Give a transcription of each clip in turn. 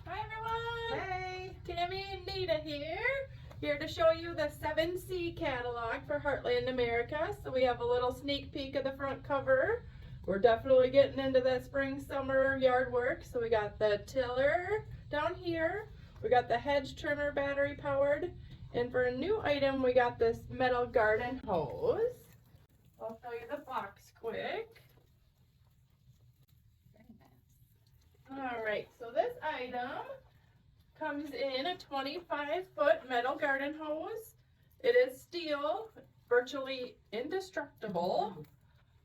Hi everyone! Hey! Tami and Nita here to show you the 7C catalog for Heartland America. So we have a little sneak peek of the front cover. We're definitely getting into that spring summer yard work. So we got the tiller down here. We got the hedge trimmer battery powered. And for a new item we got this metal garden hose. I'll show you the box quick. Alright, so this item comes in a 25-foot metal garden hose. It is steel, virtually indestructible.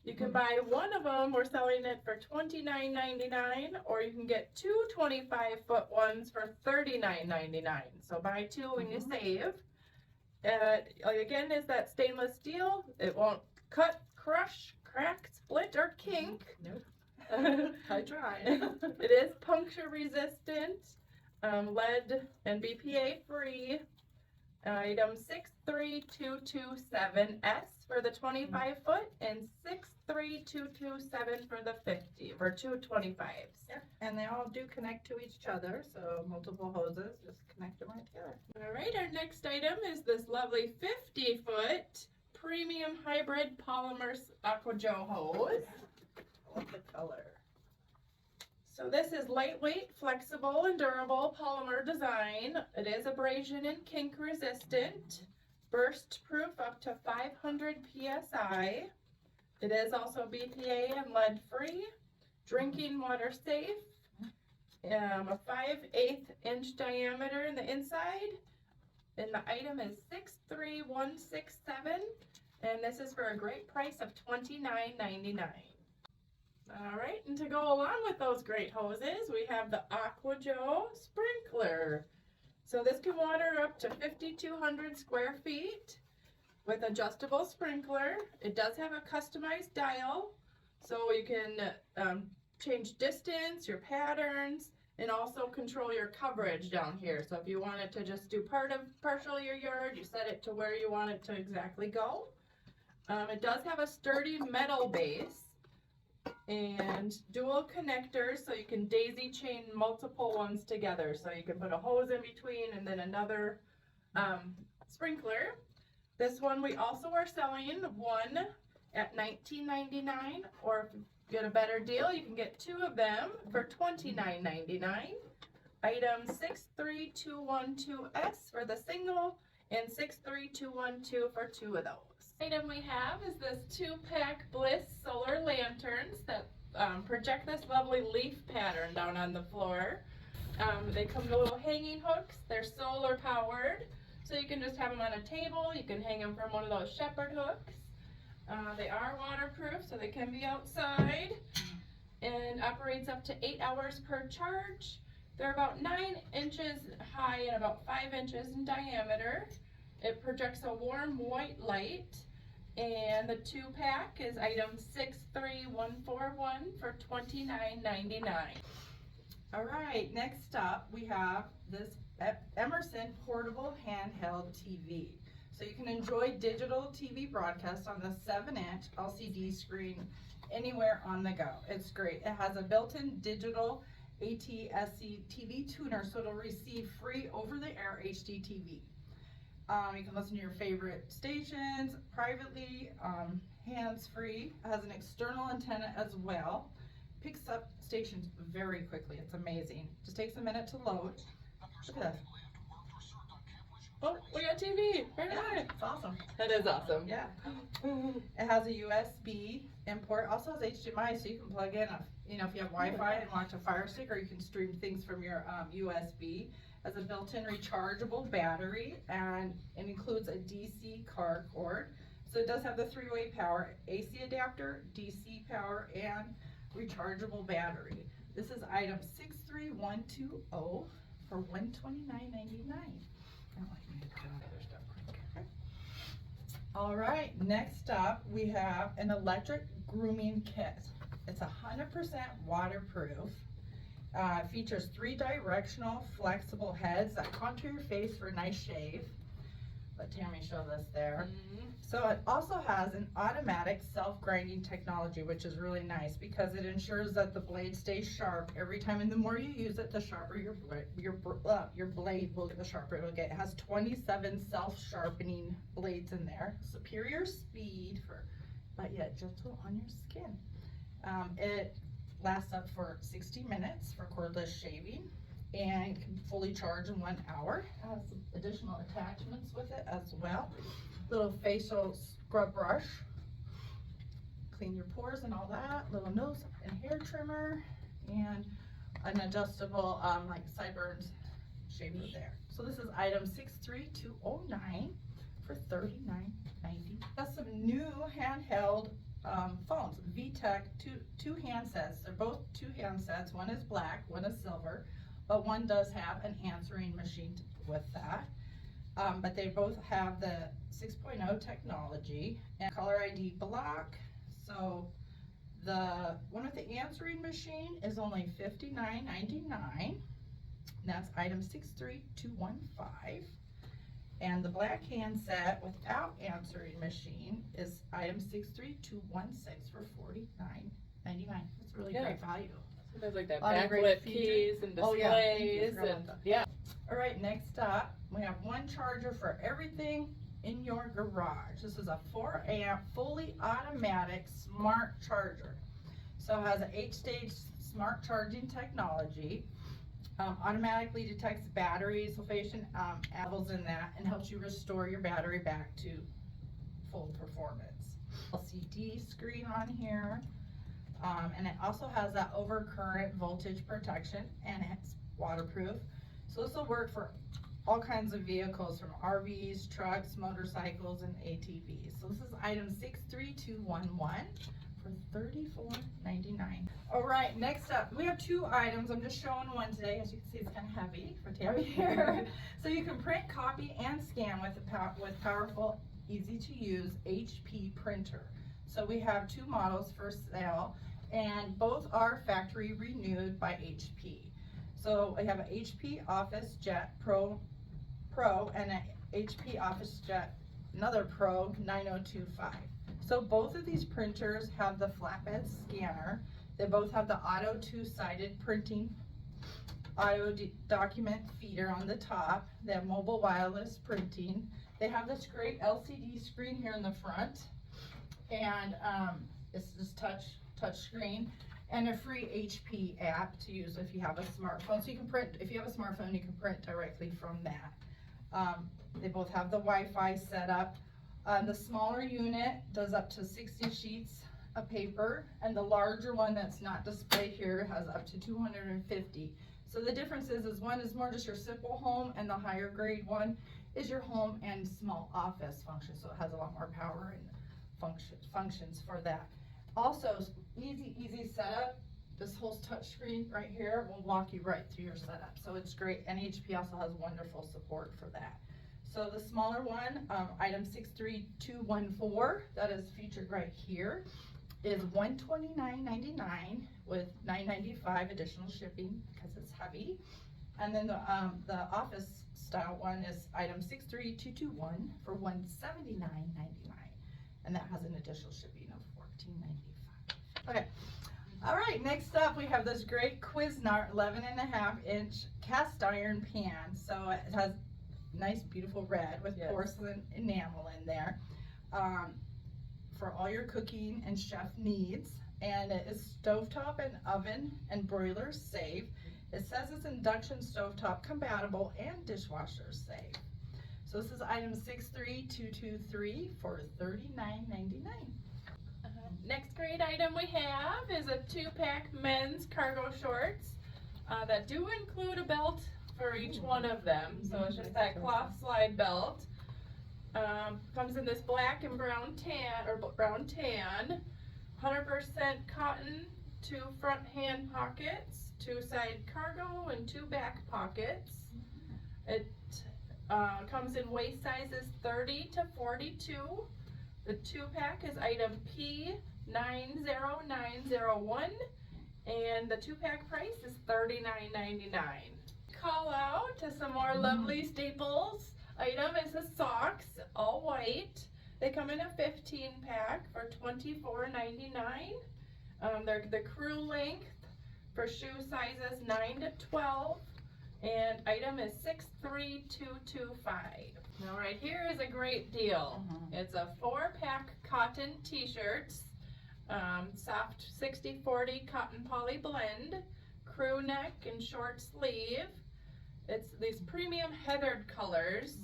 You can buy one of them, we're selling it for $29.99, or you can get two 25-foot ones for $39.99. So buy two and you save. Again, is that stainless steel. It won't cut, crush, crack, split, or kink. Nope. I tried. It is puncture resistant, lead and BPA free. Item 63227S for the 25-foot and 63227 for the 50 for 225s. Yep. And they all do connect to each other, so multiple hoses, just connect them right together. All right, our next item is this lovely 50-foot premium hybrid polymer Aqua hose. I love the color. So this is lightweight, flexible, and durable polymer design. It is abrasion and kink resistant, burst proof up to 500 PSI. It is also BPA and lead free, drinking water safe, a 5/8 inch diameter in the inside, and the item is 63167, and this is for a great price of $29.99. All right, and to go along with those great hoses, we have the Aqua sprinkler. So this can water up to 5,200 square feet with adjustable sprinkler. It does have a customized dial, so you can change distance, your patterns, and also control your coverage down here. So if you wanted to just do partial of your yard, you set it to where you want it to exactly go. It does have a sturdy metal base and dual connectors, so you can daisy chain multiple ones together. So you can put a hose in between and then another sprinkler. This one we also are selling one at $19.99, or if you get a better deal, you can get two of them for $29.99. Item 63212S for the single and 63212 for two of those. Item we have is this 2-pack Bliss solar lanterns that project this lovely leaf pattern down on the floor. They come with little hanging hooks. They're solar powered, so you can just have them on a table. You can hang them from one of those shepherd hooks. They are waterproof, so they can be outside, and operates up to 8 hours per charge. They're about 9 inches high and about 5 inches in diameter. It projects a warm white light. And the 2-pack is item 63141 for $29.99. All right, next up we have this Emerson portable handheld TV. So you can enjoy digital TV broadcasts on the 7-inch LCD screen anywhere on the go. It's great. It has a built-in digital ATSC TV tuner, so it'll receive free over-the-air HD TV. You can listen to your favorite stations privately, hands-free. It has an external antenna as well. Picks up stations very quickly. It's amazing. Just takes a minute to load. Look at that. Oh, we got TV. Right on. It's awesome. That is awesome. Yeah. It has a USB import. Also has HDMI, so you can plug in, if you have Wi-Fi and watch a Fire Stick, or you can stream things from your USB. Has a built-in rechargeable battery, and it includes a DC car cord. So it does have the 3-way power, AC adapter, DC power, and rechargeable battery. This is item 63120 for $129.99. All right, next up we have an electric grooming kit. It's 100% waterproof. Features 3 directional flexible heads that contour your face for a nice shave. let Tami show this there. Mhm. So it also has an automatic self-grinding technology, which is really nice because it ensures that the blade stays sharp every time, and the more you use it, the sharper your blade will get, the sharper it will get. It has 27 self-sharpening blades in there, superior speed but yet gentle on your skin. It lasts up for 60 minutes for cordless shaving and can fully charge in 1 hour. It has some additional attachments with it as well. Little facial scrub brush, clean your pores and all that. Little nose and hair trimmer, and an adjustable like sideburns shaver there. So this is item 63209 for $39.90. Got some new handheld phones, Vtech two handsets. They're both two handsets. One is black, one is silver, but one does have an answering machine with that. But they both have the 6.0 technology and color ID block. So the one with the answering machine is only $59.99. That's item 63215. And the black handset without answering machine is item 63216 for $49.99. That's really great value. There's like that A lot of great backlit features. keys and Oh, yeah. Thank you. displays Forgot about and that. yeah. All right, next up, we have one charger for everything in your garage. This is a 4 amp, fully automatic smart charger. So it has an 8-stage smart charging technology. Automatically detects battery sulfation levels in that and helps you restore your battery back to full performance. LCD screen on here, and it also has that overcurrent voltage protection, and it's waterproof. So this will work for all kinds of vehicles, from RVs, trucks, motorcycles, and ATVs. So this is item 63211 for $34.99. All right, next up, we have two items. I'm just showing one today. As you can see, it's kind of heavy for Tami here. So you can print, copy, and scan with powerful, easy to use HP printer. So we have two models for sale, and both are factory renewed by HP. So we have an HP Officejet Pro and an HP Officejet, another Pro 9025. So both of these printers have the flatbed scanner. They both have the auto two-sided printing, auto document feeder on the top. They have mobile wireless printing. They have this great LCD screen here in the front, and it's this touch screen, and a free HP app to use if you have a smartphone. So you can print, if you have a smartphone, you can print directly from that. They both have the Wi-Fi set up. The smaller unit does up to 60 sheets of paper, and the larger one that's not displayed here has up to 250. So the difference is one is more just your simple home, and the higher grade one is your home and small office function. So it has a lot more power and functions for that. Also, easy setup. This whole touch screen right here will walk you right through your setup. So it's great, and HP also has wonderful support for that. So the smaller one, item 63214, that is featured right here, is $129.99 with $9.95 additional shipping because it's heavy. And then the office style one is item 63221 for $179.99, and that has an additional shipping of $14.95. Okay. All right, next up we have this great Cuisinart 11.5-inch cast iron pan. So it has nice beautiful red with porcelain enamel in there for all your cooking and chef needs, and it is stovetop and oven and broiler safe. It says it's induction stovetop compatible and dishwasher safe. So this is item 63223 for $39.99. Next great item we have is a 2-pack men's cargo shorts that do include a belt for each one of them. So it's just that cloth slide belt. Comes in this black and brown tan, 100% cotton, 2 front hand pockets, 2 side cargo, and 2 back pockets. It comes in waist sizes 30 to 42. The 2-pack is item P90901, and the 2-pack price is $39.99. Call out to some more lovely staples item is the socks, all white. They come in a 15 pack for $24.99. They're the crew length for shoe sizes 9 to 12, and item is 63225. Now right here is a great deal. It's a 4-pack cotton t-shirts, soft 60/40 cotton poly blend, crew neck and short sleeve. It's these premium heathered colors,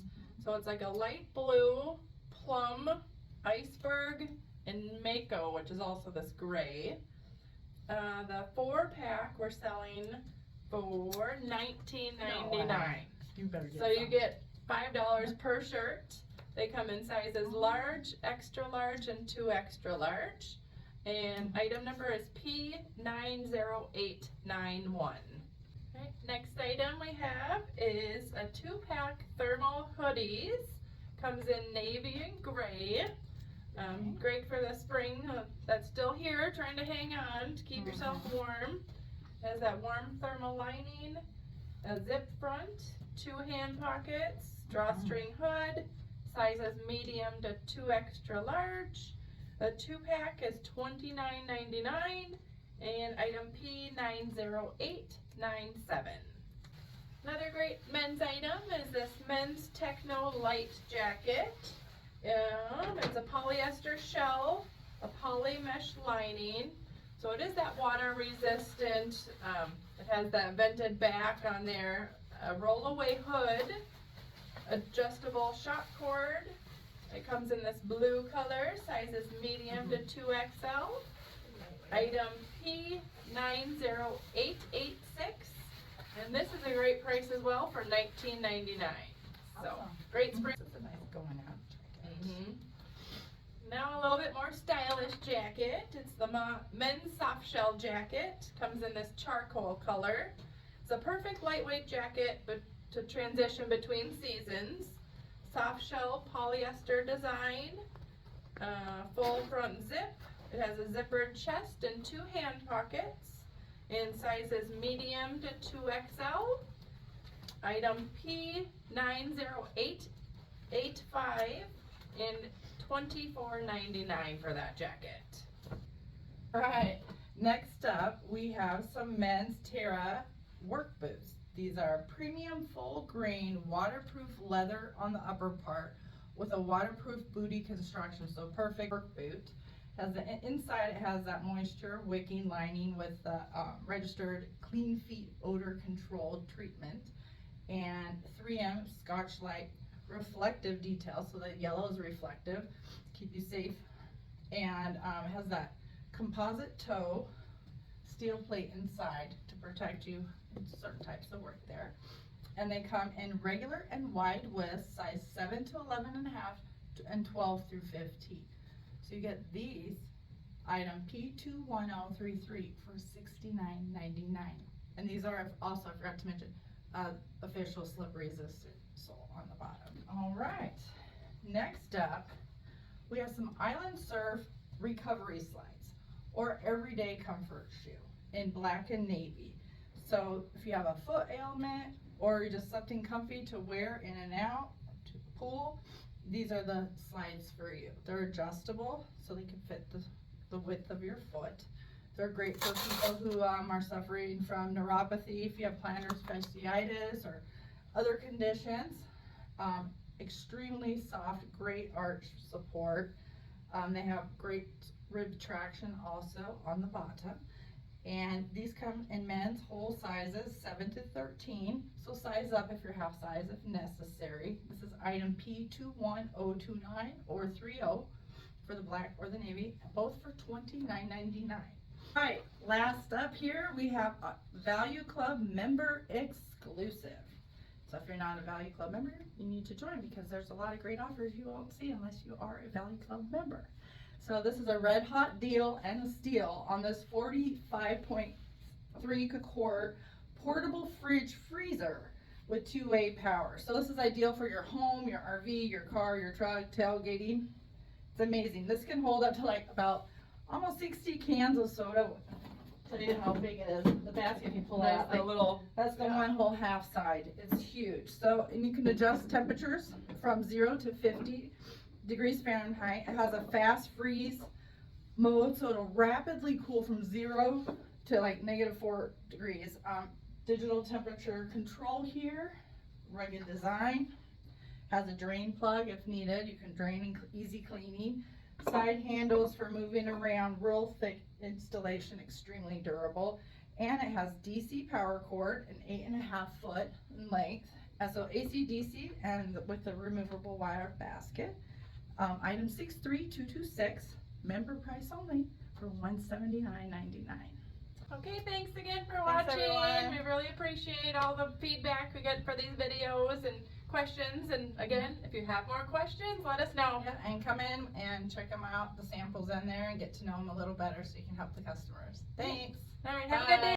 so it's like a light blue, plum, iceberg, and mako, which is also this gray. The 4-pack we're selling for $19.99. So you get $5 per shirt. They come in sizes large, extra large, and 2 extra large. And item number is P90891. Okay, next item we have is a 2-pack thermal hoodies. Comes in navy and gray. Great for the spring that's still here, trying to hang on to keep yourself warm. Has that warm thermal lining, a zip front, 2 hand pockets, drawstring hood, sizes medium to 2 extra large. The 2-pack is $29.99, and item P90897. Another great men's item is this men's Techno Lite jacket. It's a polyester shell, a poly mesh lining, so it is that water resistant. It has that vented back on there, a roll-away hood, adjustable shock cord. It comes in this blue color, sizes medium to 2XL. Item P90886, and this is a great price as well for $19.99. So great spring. This is a nice going out jacket. Now a little bit more stylish jacket. It's the men's Softshell jacket. Comes in this charcoal color. It's a perfect lightweight jacket, but to transition between seasons. Softshell polyester design, full front zip. It has a zippered chest and 2 hand pockets in sizes medium to 2XL. Item P90885 and $24.99 for that jacket. Alright, next up we have some men's Terra work boots. These are premium full grain waterproof leather on the upper part with a waterproof booty construction, so perfect work boot. Has the inside, it has that moisture wicking lining with the registered clean feet odor controlled treatment, and 3M Scotch Lite reflective detail, so that yellow is reflective, keep you safe, and it has that composite toe steel plate inside to protect you in certain types of work there. And they come in regular and wide width, size 7 to 11.5 and 12 through 15. So you get these, item P21033 for $69.99. And these are also, I forgot to mention, official slip resistant sole on the bottom. All right, next up, we have some Island Surf recovery slides or everyday comfort shoe in black and navy. So if you have a foot ailment or you're just something comfy to wear in and out to the pool, these are the slides for you. They're adjustable so they can fit the width of your foot. They're great for people who are suffering from neuropathy, if you have plantar fasciitis or other conditions. Extremely soft, great arch support. They have great rib traction also on the bottom. And these come in men's whole sizes 7 to 13. So size up if you're half size if necessary. This is item P21029 or 30 for the black or the navy, both for $29.99. All right, last up here we have a Value Club member exclusive. So if you're not a Value Club member, you need to join because there's a lot of great offers you won't see unless you are a Value Club member. So this is a red hot deal and a steal on this 45.3 quart portable fridge freezer with 2-way power. So this is ideal for your home, your RV, your car, your truck, tailgating. It's amazing. This can hold up to like about almost 60 cans of soda tell you how big it is. The basket, if you pull There's out, the like, little, that's the one whole half side. It's huge. So, and you can adjust temperatures from 0 to 50 degrees Fahrenheit. It has a fast freeze mode, so it'll rapidly cool from 0 to like -4 degrees. Digital temperature control here, rugged design. Has a drain plug if needed. You can drain and easy cleaning. Side handles for moving around, real thick installation, extremely durable. And it has DC power cord, an 8.5 foot in length. So AC DC and with the removable wire basket. Item 63226, member price only for $179.99. okay, thanks again for Thanks, watching. everyone. We really appreciate all the feedback we get for these videos and questions. And again, if you have more questions, let us know. Yeah, and come in and check them out, the samples in there, and get to know them a little better so you can help the customers. Thanks. All right, have a good day.